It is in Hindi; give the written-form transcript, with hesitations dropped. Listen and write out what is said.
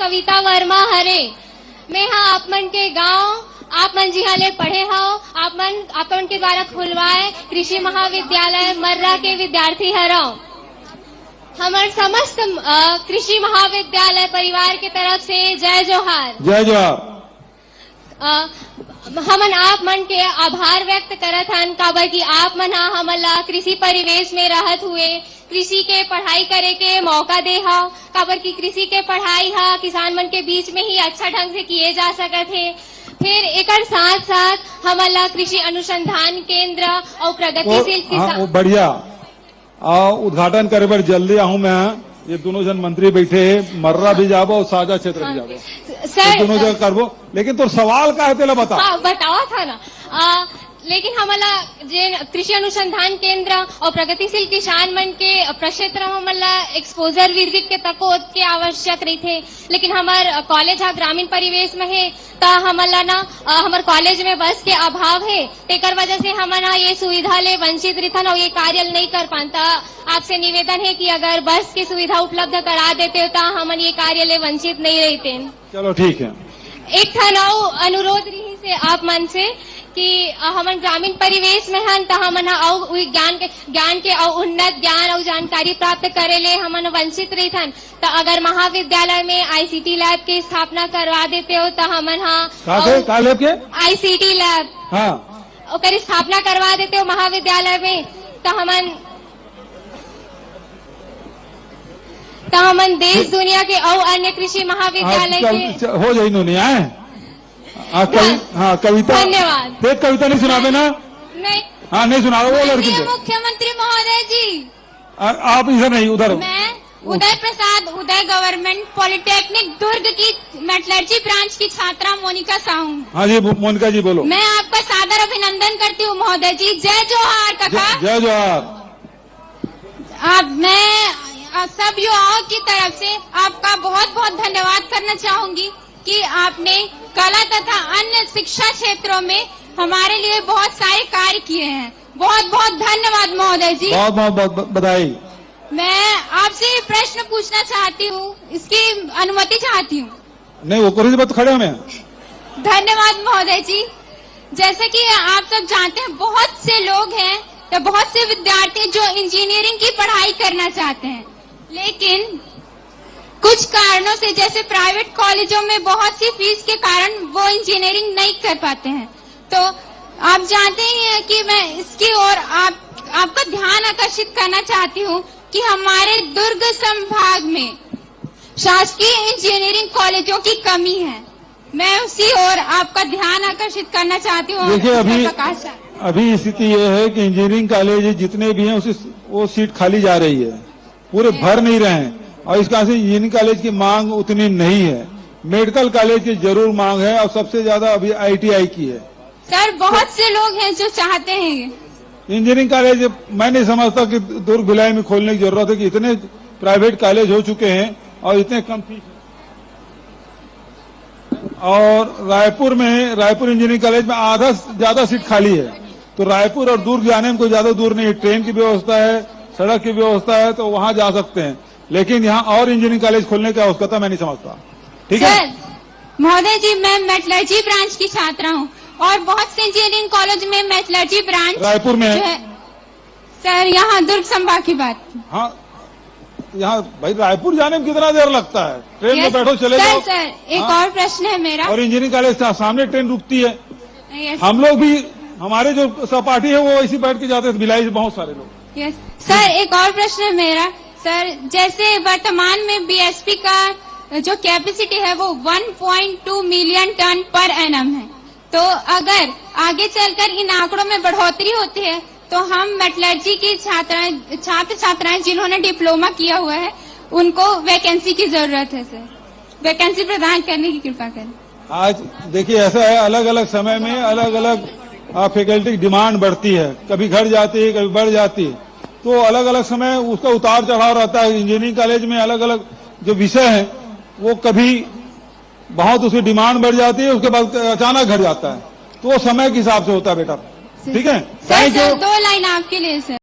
कविता वर्मा हरे। मैं हाँ आप मन के गांव आप मन जी हाले पढ़े हो आप मन के द्वारा खुलवाए कृषि महाविद्यालय मर्रा के विद्यार्थी हरो। हमारे समस्त कृषि महाविद्यालय परिवार के तरफ से जय जोहार। जय जोहार। हमन आप मन के आभार व्यक्त करत हन काबर की आप मन हमला कृषि परिवेश में रहत हुए कृषि के पढ़ाई करे के मौका दे हा। काबर की कृषि के पढ़ाई हा किसान मन के बीच में ही अच्छा ढंग से किए जा सकत है। फिर एक साथ साथ हमला कृषि अनुसंधान केंद्र और प्रगतिशील किसान बढ़िया उद्घाटन करे बर जल्दी आहूँ मैं। ये दोनों जन मंत्री बैठे है, मर्रा भी जाबो और साझा क्षेत्र भी जाबो सर दोनों जगह करबो। लेकिन तो सवाल का है तेला बता। बतावा था ना लेकिन हमला जे कृषि अनुसंधान केंद्र और प्रगतिशील किसान मन के प्रक्षेत्र हमला एक्सपोजर विजिट के तको के आवश्यक रही थे। लेकिन हमार कॉलेज हा ग्रामीण परिवेश में है ता हमला ना हमार कॉलेज में बस के अभाव है। तेकर वजह से हमन ये सुविधा ले वंचित रहन और ये कार्य नहीं कर पाता। आपसे निवेदन है कि अगर बस की सुविधा उपलब्ध करा देते हो तो हमन ये कार्य ले वंचित नहीं रहते। चलो ठीक है। एक था अनुरोध रही से आप मन से कि हमन ग्रामीण परिवेश में हन तो हमन ज्ञान के उन्नत ज्ञान और जानकारी प्राप्त करे ले हमन वंचित रहन। तो अगर महाविद्यालय में आईसीटी लैब की स्थापना करवा देते हो तो हमन आईसीटी लैब ओकर स्थापना करवा देते हो महाविद्यालय में तो हमन देश दुनिया के और अन्य कृषि महाविद्यालय के हो जाए इन्होंने कविता। धन्यवाद। एक कविता नहीं सुनावे ना? नहीं। हाँ नहीं सुना वो लड़की को। मुख्यमंत्री महोदय जी आप इधर नहीं उधर। मैं उदय प्रसाद उदय गवर्नमेंट पॉलिटेक्निक दुर्ग की मेटलर्जी ब्रांच की छात्रा मोनिका साहू। हाँ जी मोनिका जी बोलो। मैं आपका सादर अभिनंदन करती हूँ महोदय जी। जय जोहार काका। जय जोहार। मैं सब युवाओं की तरफ से आपका बहुत बहुत धन्यवाद करना चाहूंगी कि आपने कला तथा अन्य शिक्षा क्षेत्रों में हमारे लिए बहुत सारे कार्य किए हैं। बहुत बहुत धन्यवाद महोदय जी। बहुत बहुत बधाई। मैं आपसे प्रश्न पूछना चाहती हूँ, इसकी अनुमति चाहती हूँ। नहीं वो कोई बात खड़े में। धन्यवाद महोदय जी। जैसे कि आप सब जानते हैं बहुत से लोग हैं तो बहुत से विद्यार्थी जो इंजीनियरिंग की पढ़ाई करना चाहते हैं लेकिन कुछ कारणों से जैसे प्राइवेट कॉलेजों में बहुत सी फीस के कारण वो इंजीनियरिंग नहीं कर पाते हैं। तो आप जानते ही हैं कि मैं इसकी ओर आपका ध्यान आकर्षित करना चाहती हूँ कि हमारे दुर्ग संभाग में शासकीय इंजीनियरिंग कॉलेजों की कमी है। मैं उसी ओर आपका ध्यान आकर्षित करना चाहती हूँ। देखिए अभी स्थिति ये है कि इंजीनियरिंग कॉलेज जितने भी हैं वो सीट खाली जा रही है, पूरे भर नहीं रहे हैं और इस कारण से इंजीनियरिंग कॉलेज की मांग उतनी नहीं है। मेडिकल कॉलेज की जरूर मांग है और सबसे ज्यादा अभी आईटीआई की है। सर बहुत से लोग हैं जो चाहते हैं इंजीनियरिंग कॉलेज। मैं नहीं समझता कि दुर्ग भिलाई में खोलने की जरूरत है कि इतने प्राइवेट कॉलेज हो चुके हैं और इतने कम फीस। और रायपुर इंजीनियरिंग कॉलेज में आधा ज्यादा सीट खाली है। तो रायपुर और दुर्ग जाने में कोई ज्यादा दूर नहीं है, ट्रेन की व्यवस्था है, सड़क की व्यवस्था है, तो वहां जा सकते हैं। लेकिन यहाँ और इंजीनियरिंग कॉलेज खोलने की आवश्यकता मैं नहीं समझता। ठीक है महोदय जी। मैं मेटलर्जी ब्रांच की छात्रा हूँ और बहुत से इंजीनियरिंग कॉलेज में मेटलर्जी ब्रांच रायपुर में है। सर यहाँ दुर्ग संभाग की बात। हाँ यहाँ भाई रायपुर जाने में कितना देर लगता है? ट्रेन में बैठो चले जाओ। सर एक और प्रश्न है मेरा। और इंजीनियरिंग कॉलेज सामने ट्रेन रुकती है। हम लोग भी हमारे जो सहपाठी है वो इसी बैठ के जाते हैं भिलाई से बहुत सारे लोग। यस सर एक और प्रश्न है मेरा। सर जैसे वर्तमान में बीएसपी का जो कैपेसिटी है वो 1.2 मिलियन टन पर एनम है। तो अगर आगे चलकर इन आंकड़ों में बढ़ोतरी होती है तो हम मेटलर्जी की छात्र छात्राएं जिन्होंने डिप्लोमा किया हुआ है उनको वैकेंसी की जरूरत है। सर वैकेंसी प्रदान करने की कृपा करें। आज देखिए ऐसा है अलग अलग समय में अलग अलग फैकल्टी की डिमांड बढ़ती है, कभी घट जाती है कभी बढ़ जाती है। तो अलग अलग समय उसका उतार चढ़ाव रहता है। इंजीनियरिंग कॉलेज में अलग अलग जो विषय है वो कभी बहुत उसकी डिमांड बढ़ जाती है, उसके बाद अचानक घट जाता है। तो वो समय के हिसाब से होता है बेटा। ठीक है। सर 2 लाइन आपके लिए सर।